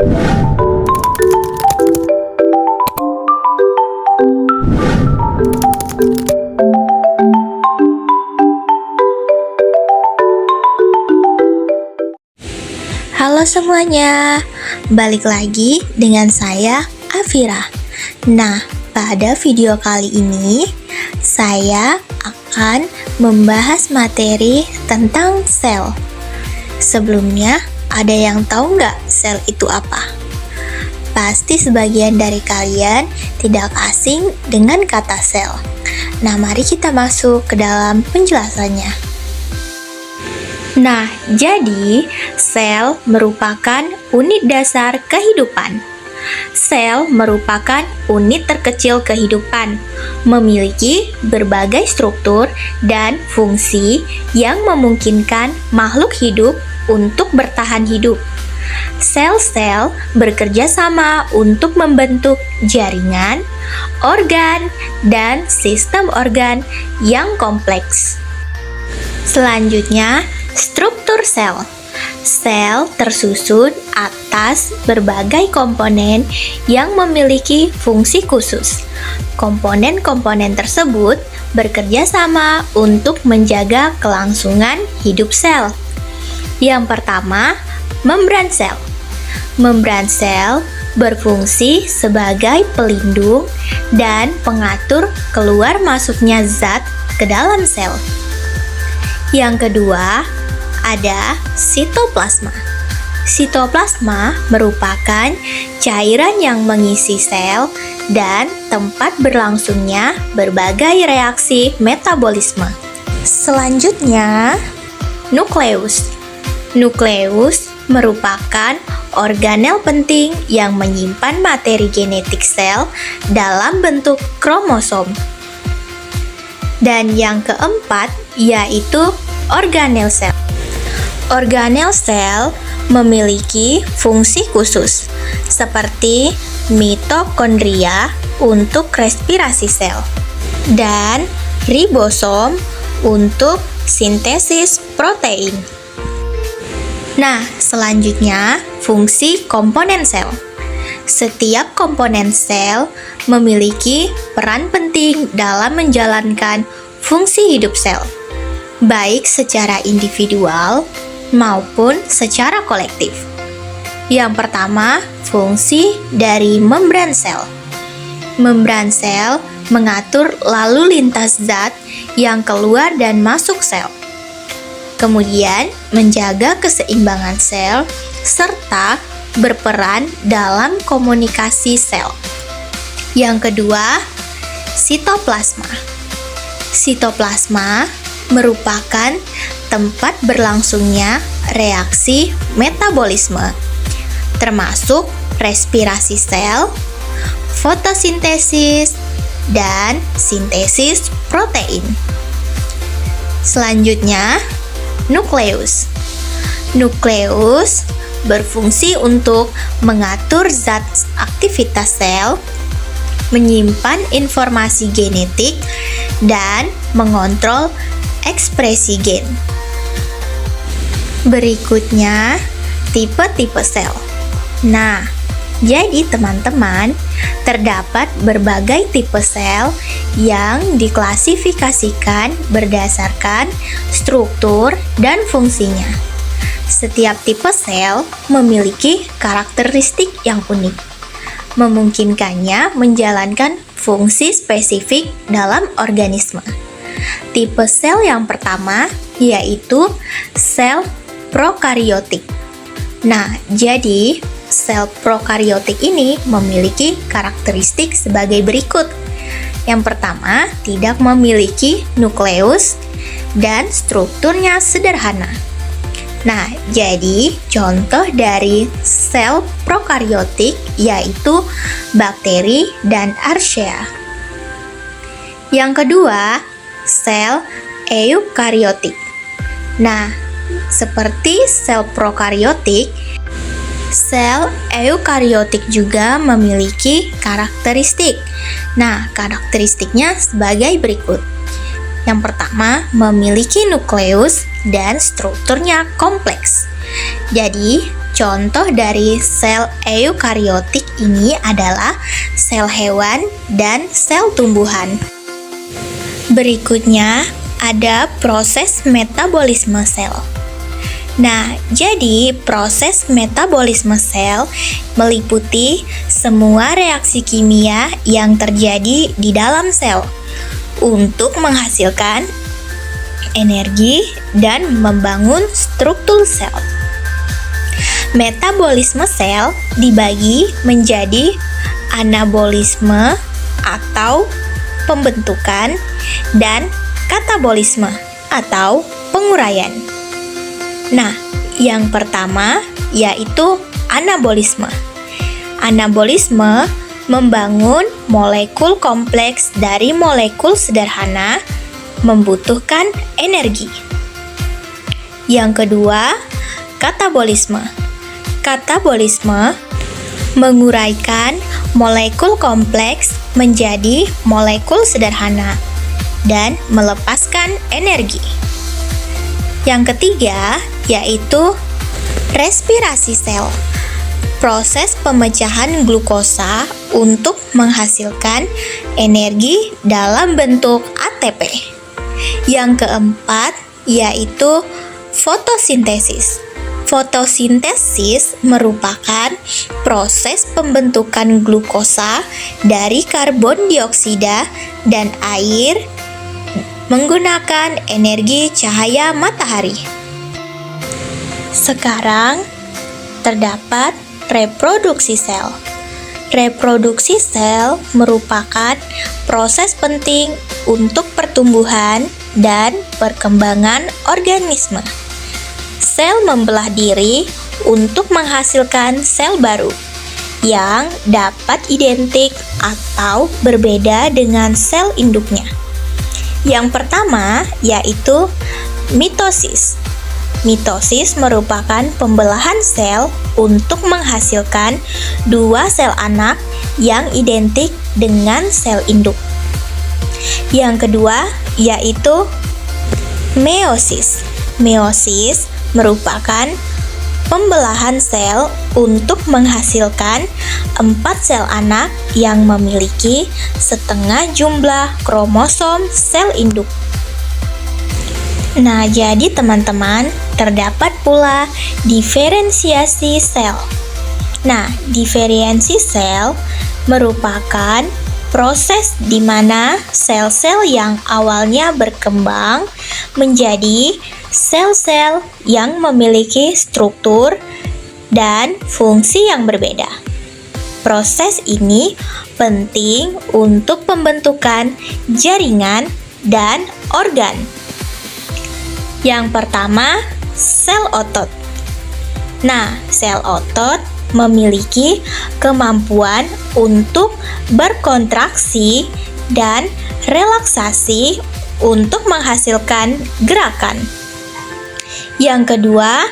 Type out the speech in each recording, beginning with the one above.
Halo semuanya, balik lagi dengan saya Afira. Nah, pada video kali ini saya akan membahas materi tentang sel. Sebelumnya, ada yang tahu nggak sel itu apa? Pasti sebagian dari kalian tidak asing dengan kata sel. Nah, mari kita masuk ke dalam penjelasannya. Nah, jadi sel merupakan unit dasar kehidupan. Sel merupakan unit terkecil kehidupan, memiliki berbagai struktur dan fungsi yang memungkinkan makhluk hidup untuk bertahan hidup. Sel-sel bekerja sama untuk membentuk jaringan, organ, dan sistem organ yang kompleks. Selanjutnya, struktur sel. Sel tersusun atas berbagai komponen yang memiliki fungsi khusus. Komponen-komponen tersebut bekerja sama untuk menjaga kelangsungan hidup sel. Yang pertama, membran sel. Membran sel berfungsi sebagai pelindung dan pengatur keluar masuknya zat ke dalam sel. Yang kedua, ada sitoplasma. Sitoplasma merupakan cairan yang mengisi sel dan tempat berlangsungnya berbagai reaksi metabolisme. Selanjutnya, nukleus. Nukleus merupakan organel penting yang menyimpan materi genetik sel dalam bentuk kromosom. Dan yang keempat yaitu organel sel. Organel sel memiliki fungsi khusus seperti mitokondria untuk respirasi sel dan ribosom untuk sintesis protein. Nah, selanjutnya fungsi komponen sel. Setiap komponen sel memiliki peran penting dalam menjalankan fungsi hidup sel, baik secara individual maupun secara kolektif. Yang pertama, fungsi dari membran sel. Membran sel mengatur lalu lintas zat yang keluar dan masuk sel. Kemudian, menjaga keseimbangan sel serta berperan dalam komunikasi sel. Yang kedua, sitoplasma. Sitoplasma merupakan tempat berlangsungnya reaksi metabolisme, termasuk respirasi sel, fotosintesis, dan sintesis protein. Selanjutnya, nukleus. Nukleus berfungsi untuk mengatur zat aktivitas sel, menyimpan informasi genetik, dan mengontrol ekspresi gen. Berikutnya, tipe-tipe sel. Nah, jadi teman-teman, terdapat berbagai tipe sel yang diklasifikasikan berdasarkan struktur dan fungsinya. Setiap tipe sel memiliki karakteristik yang unik, memungkinkannya menjalankan fungsi spesifik dalam organisme. Tipe sel yang pertama yaitu sel prokariotik. Nah, jadi sel prokariotik ini memiliki karakteristik sebagai berikut. Yang pertama, tidak memiliki nukleus dan strukturnya sederhana. Nah, jadi contoh dari sel prokariotik yaitu bakteri dan archaea. Yang kedua, sel eukariotik. Nah, seperti sel prokariotik, sel eukariotik juga memiliki karakteristik. Nah, karakteristiknya sebagai berikut. Yang pertama, memiliki nukleus dan strukturnya kompleks. Jadi, Contoh dari sel eukariotik ini adalah sel hewan dan sel tumbuhan. Berikutnya ada proses metabolisme sel. Nah, jadi proses metabolisme sel meliputi semua reaksi kimia yang terjadi di dalam sel untuk menghasilkan energi dan membangun struktur sel. Metabolisme sel dibagi menjadi anabolisme atau pembentukan dan katabolisme atau penguraian. Nah, yang pertama yaitu anabolisme. Anabolisme membangun molekul kompleks dari molekul sederhana membutuhkan energi. Yang kedua, katabolisme. Katabolisme menguraikan molekul kompleks menjadi molekul sederhana dan melepaskan energi. Yang ketiga yaitu respirasi sel. Proses pemecahan glukosa untuk menghasilkan energi dalam bentuk ATP. Yang keempat yaitu fotosintesis. Fotosintesis merupakan proses pembentukan glukosa dari karbon dioksida dan air menggunakan energi cahaya matahari. Sekarang terdapat reproduksi sel. Reproduksi sel merupakan proses penting untuk pertumbuhan dan perkembangan organisme. Sel membelah diri untuk menghasilkan sel baru yang dapat identik atau berbeda dengan sel induknya. Yang pertama yaitu mitosis. Mitosis merupakan pembelahan sel untuk menghasilkan dua sel anak yang identik dengan sel induk. Yang kedua yaitu meiosis. Meiosis merupakan pembelahan sel untuk menghasilkan 4 sel anak yang memiliki setengah jumlah kromosom sel induk. Nah, jadi teman-teman, terdapat pula diferensiasi sel. Nah, diferensiasi sel merupakan proses di mana sel-sel yang awalnya berkembang menjadi sel-sel yang memiliki struktur dan fungsi yang berbeda. Proses ini penting untuk pembentukan jaringan dan organ. Yang pertama, sel otot. Nah, sel otot memiliki kemampuan untuk berkontraksi dan relaksasi untuk menghasilkan gerakan. Yang kedua,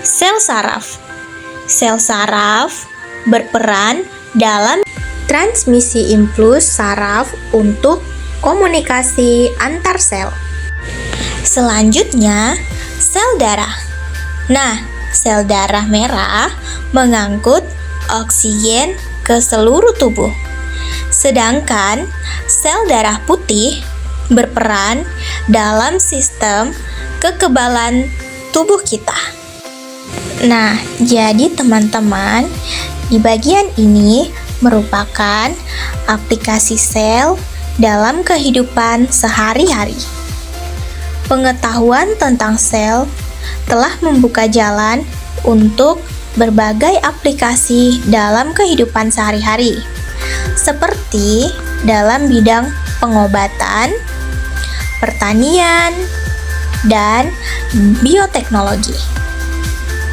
sel saraf. Sel saraf berperan dalam transmisi impuls saraf untuk komunikasi antar sel. Selanjutnya, sel darah. Nah, sel darah merah mengangkut oksigen ke seluruh tubuh. Sedangkan sel darah putih berperan dalam sistem kekebalan tubuh kita. Nah, jadi teman-teman, di bagian ini merupakan aplikasi sel dalam kehidupan sehari-hari. Pengetahuan tentang sel telah membuka jalan untuk berbagai aplikasi dalam kehidupan sehari-hari, seperti dalam bidang pengobatan, pertanian, dan bioteknologi.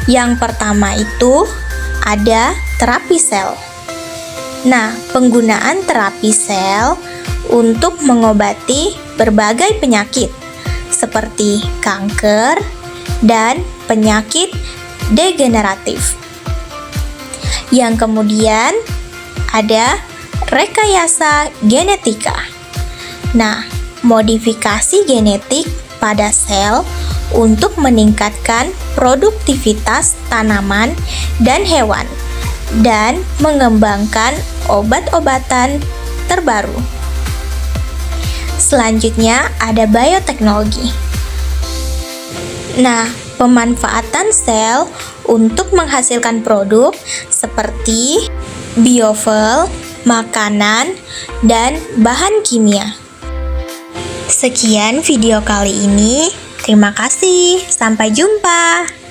Yang pertama itu ada terapi sel. Nah, penggunaan terapi sel untuk mengobati berbagai penyakit seperti kanker dan penyakit degeneratif. Yang kemudian ada rekayasa genetika. Nah, modifikasi genetik pada sel untuk meningkatkan produktivitas tanaman dan hewan, dan mengembangkan obat-obatan terbaru. Selanjutnya ada bioteknologi. Nah, pemanfaatan sel untuk menghasilkan produk seperti biofuel, makanan, dan bahan kimia. Sekian video kali ini. Terima kasih. Sampai jumpa.